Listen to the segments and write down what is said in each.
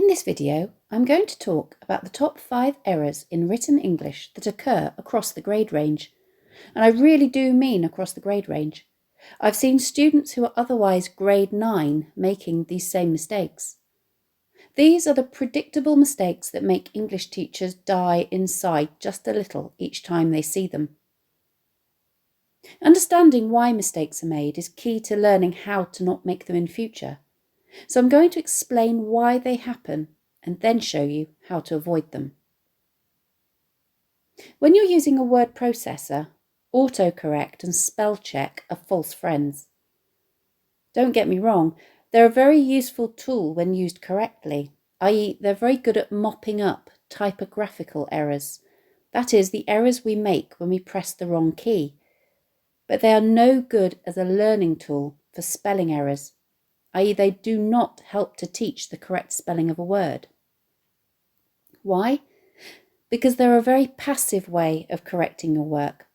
In this video, I'm going to talk about the top 5 errors in written English that occur across the grade range. And I really do mean across the grade range. I've seen students who are otherwise grade 9 making these same mistakes. These are the predictable mistakes that make English teachers die inside just a little each time they see them. Understanding why mistakes are made is key to learning how to not make them in future. So I'm going to explain why they happen and then show you how to avoid them. When you're using a word processor, autocorrect and spellcheck are false friends. Don't get me wrong, they're a very useful tool when used correctly, i.e. they're very good at mopping up typographical errors. That is, the errors we make when we press the wrong key. But they are no good as a learning tool for spelling errors, i.e. they do not help to teach the correct spelling of a word. Why? Because they're a very passive way of correcting your work.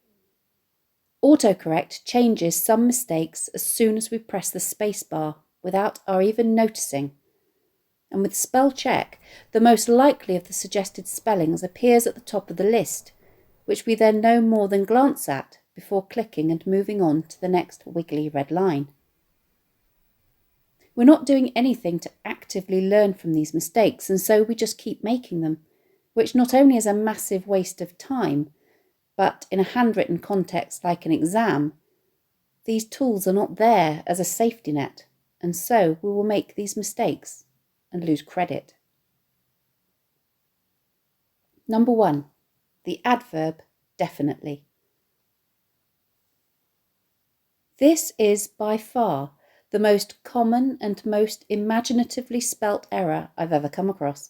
Autocorrect changes some mistakes as soon as we press the space bar without our even noticing. And with spell check, the most likely of the suggested spellings appears at the top of the list, which we then no more than glance at before clicking and moving on to the next wiggly red line. We're not doing anything to actively learn from these mistakes, and so we just keep making them, which not only is a massive waste of time, but in a handwritten context like an exam, these tools are not there as a safety net, and so we will make these mistakes and lose credit. Number 1, the adverb definitely. This is by far the most common and most imaginatively spelt error I've ever come across.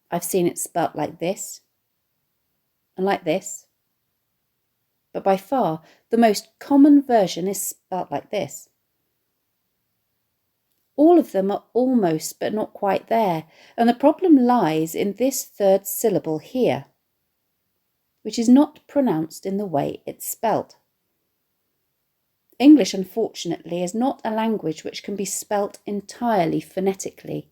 I've seen it spelt like this and like this, but by far the most common version is spelt like this. All of them are almost but not quite there, and the problem lies in this third syllable here, which is not pronounced in the way it's spelt. English, unfortunately, is not a language which can be spelt entirely phonetically,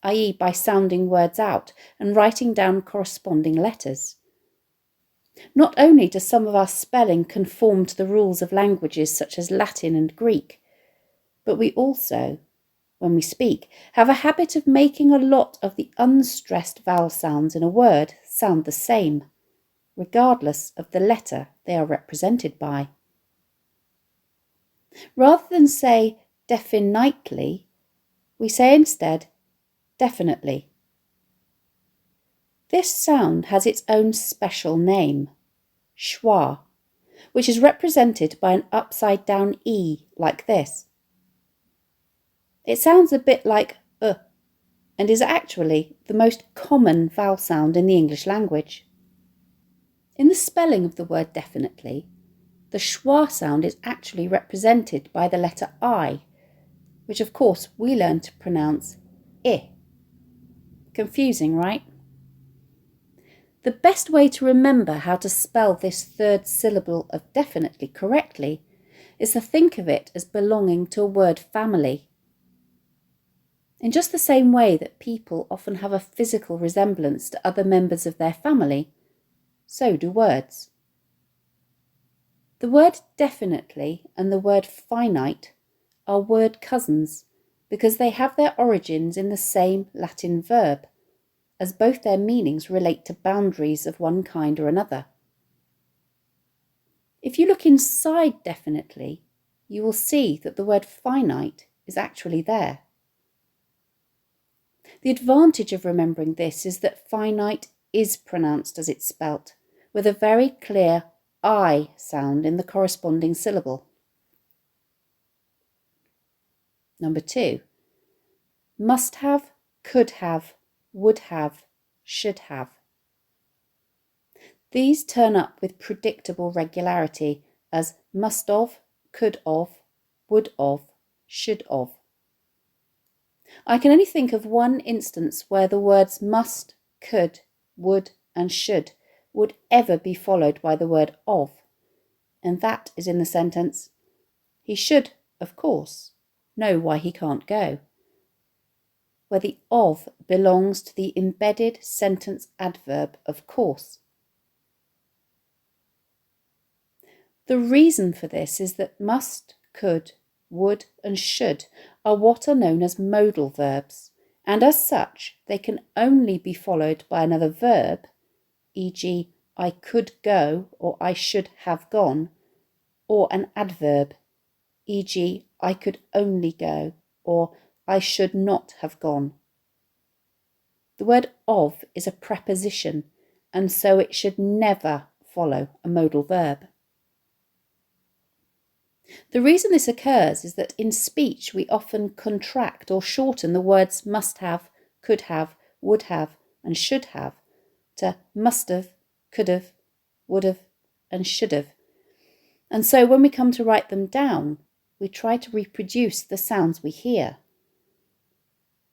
i.e. by sounding words out and writing down corresponding letters. Not only does some of our spelling conform to the rules of languages such as Latin and Greek, but we also, when we speak, have a habit of making a lot of the unstressed vowel sounds in a word sound the same, regardless of the letter they are represented by. Rather than say definitely, we say instead definitely. This sound has its own special name, schwa, which is represented by an upside-down E like this. It sounds a bit like and is actually the most common vowel sound in the English language. In the spelling of the word definitely, the schwa sound is actually represented by the letter I, which of course we learn to pronounce I. Confusing, right? The best way to remember how to spell this third syllable of definitely correctly is to think of it as belonging to a word family. In just the same way that people often have a physical resemblance to other members of their family, so do words. The word definitely and the word finite are word cousins because they have their origins in the same Latin verb, as both their meanings relate to boundaries of one kind or another. If you look inside definitely, you will see that the word finite is actually there. The advantage of remembering this is that finite is pronounced as it's spelt, with a very clear I sound in the corresponding syllable. Number 2, must have, could have, would have, should have. These turn up with predictable regularity as must of, could of, would of, should of. I can only think of one instance where the words must, could, would and should would ever be followed by the word of, and that is in the sentence, he should, of course, know why he can't go. where the of belongs to the embedded sentence adverb of course. The reason for this is that must, could, would and should are what are known as modal verbs, and as such they can only be followed by another verb, e.g. I could go or I should have gone, or an adverb, e.g. I could only go or I should not have gone. The word of is a preposition, and so it should never follow a modal verb. The reason this occurs is that in speech we often contract or shorten the words must have, could have, would have and should have to must have, could have, would have and should have. And so when we come to write them down, we try to reproduce the sounds we hear.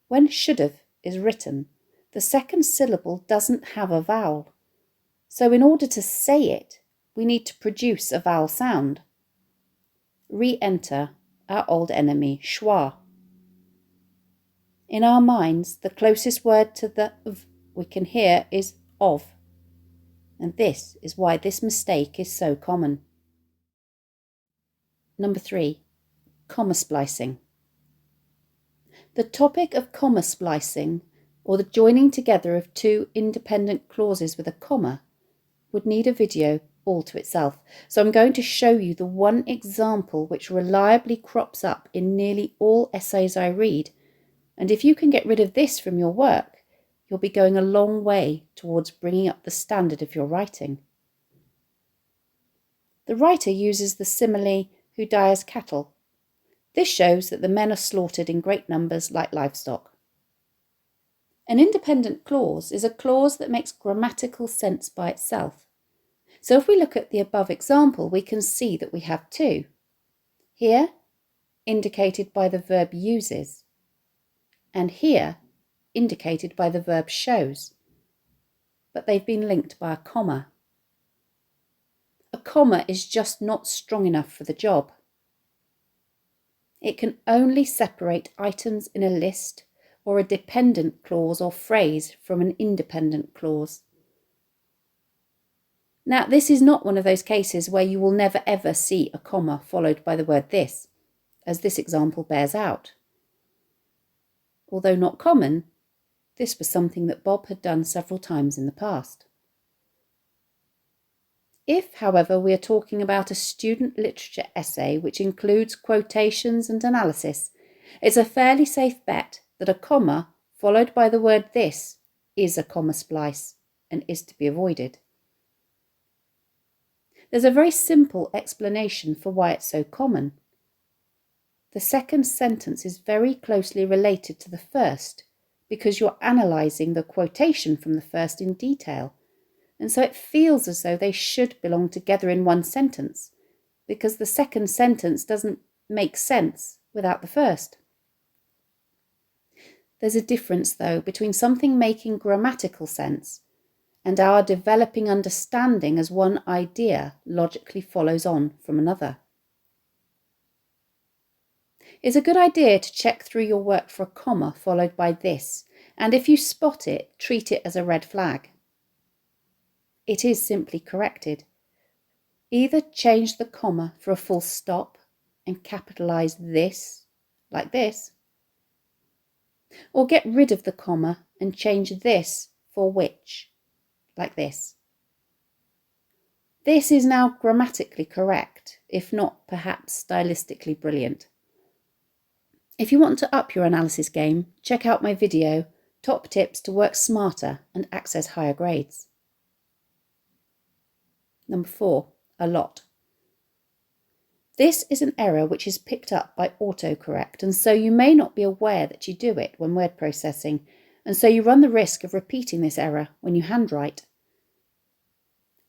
When should have is written, the second syllable doesn't have a vowel. So in order to say it, we need to produce a vowel sound. Re-enter our old enemy, schwa. In our minds, the closest word to the v we can hear is of. And this is why this mistake is so common. Number 3, comma splicing. The topic of comma splicing, or the joining together of two independent clauses with a comma, would need a video all to itself. So I'm going to show you the one example which reliably crops up in nearly all essays I read. And if you can get rid of this from your work, you'll be going a long way towards bringing up the standard of your writing. The writer uses the simile, who die as cattle. This shows that the men are slaughtered in great numbers like livestock. An independent clause is a clause that makes grammatical sense by itself. So if we look at the above example, we can see that we have two. Here, indicated by the verb uses, and here, indicated by the verb shows, but they've been linked by a comma. A comma is just not strong enough for the job. It can only separate items in a list or a dependent clause or phrase from an independent clause. Now, this is not one of those cases where you will never ever see a comma followed by the word this, as this example bears out. Although not common, this was something that Bob had done several times in the past. If, however, we are talking about a student literature essay which includes quotations and analysis, it's a fairly safe bet that a comma followed by the word this is a comma splice and is to be avoided. There's a very simple explanation for why it's so common. The second sentence is very closely related to the first because you're analysing the quotation from the first in detail, and so it feels as though they should belong together in one sentence because the second sentence doesn't make sense without the first. There's a difference, though, between something making grammatical sense and our developing understanding as one idea logically follows on from another. It's a good idea to check through your work for a comma followed by this, and if you spot it, treat it as a red flag. It is simply corrected. Either change the comma for a full stop and capitalise this, like this, or get rid of the comma and change this for which, like this. This is now grammatically correct, if not perhaps stylistically brilliant. If you want to up your analysis game, check out my video, Top Tips to Work Smarter and Access Higher Grades. Number 4, a lot. This is an error which is picked up by autocorrect, and so you may not be aware that you do it when word processing, and so you run the risk of repeating this error when you handwrite.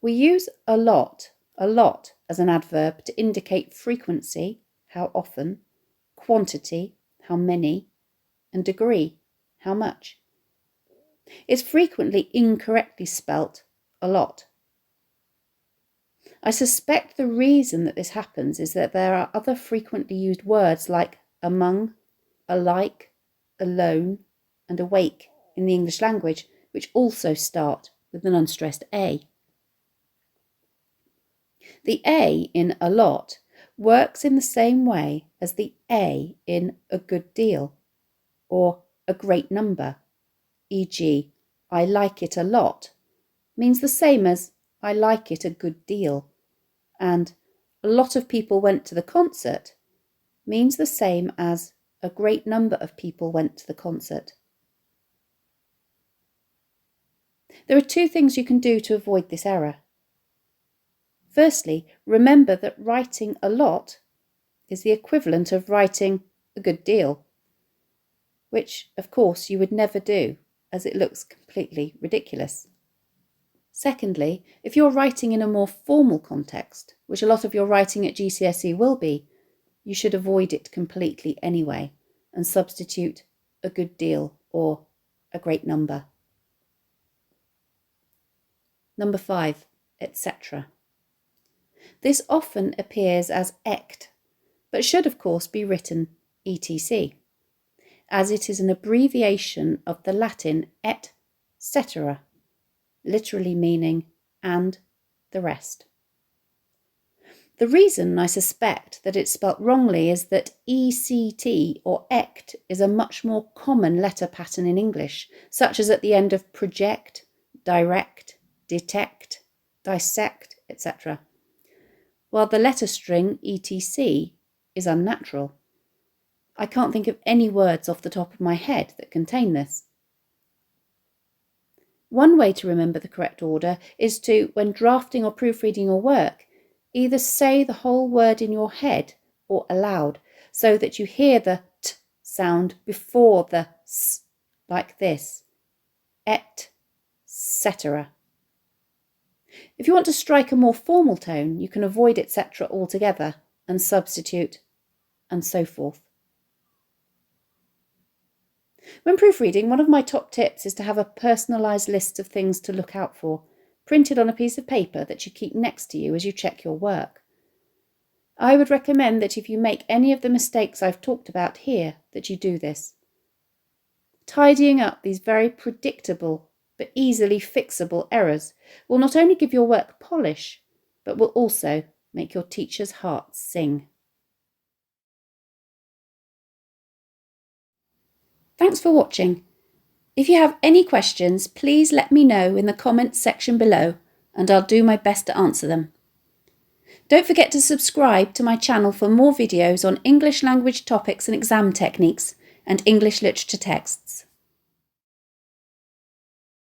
We use a lot as an adverb to indicate frequency, how often, quantity, how many, and degree, how much. It's frequently incorrectly spelt a lot. I suspect the reason that this happens is that there are other frequently used words like among, alike, alone, and awake in the English language, which also start with an unstressed A. The A in a lot works in the same way as the A in a good deal or a great number, e.g., I like it a lot means the same as I like it a good deal, and a lot of people went to the concert means the same as a great number of people went to the concert. There are two things you can do to avoid this error. Firstly, remember that writing a lot is the equivalent of writing a good deal, which of course you would never do as it looks completely ridiculous. Secondly, if you're writing in a more formal context, which a lot of your writing at GCSE will be, you should avoid it completely anyway and substitute a good deal or a great number. Number 5, etc. This often appears as ect, but should of course be written etc, as it is an abbreviation of the Latin et cetera, literally meaning and the rest. The reason I suspect that it's spelt wrongly is that ECT or ect is a much more common letter pattern in English, such as at the end of project, direct, detect, dissect, etc., while the letter string etc is unnatural. I can't think of any words off the top of my head that contain this. One way to remember the correct order is to, when drafting or proofreading your work, either say the whole word in your head or aloud, so that you hear the t sound before the s, like this, et cetera. If you want to strike a more formal tone, you can avoid etc altogether and substitute and so forth. When proofreading, one of my top tips is to have a personalised list of things to look out for, printed on a piece of paper that you keep next to you as you check your work. I would recommend that if you make any of the mistakes I've talked about here, that you do this. Tidying up these very predictable but easily fixable errors will not only give your work polish, but will also make your teacher's heart sing. Thanks for watching. If you have any questions, please let me know in the comments section below and I'll do my best to answer them. Don't forget to subscribe to my channel for more videos on English language topics and exam techniques and English literature texts.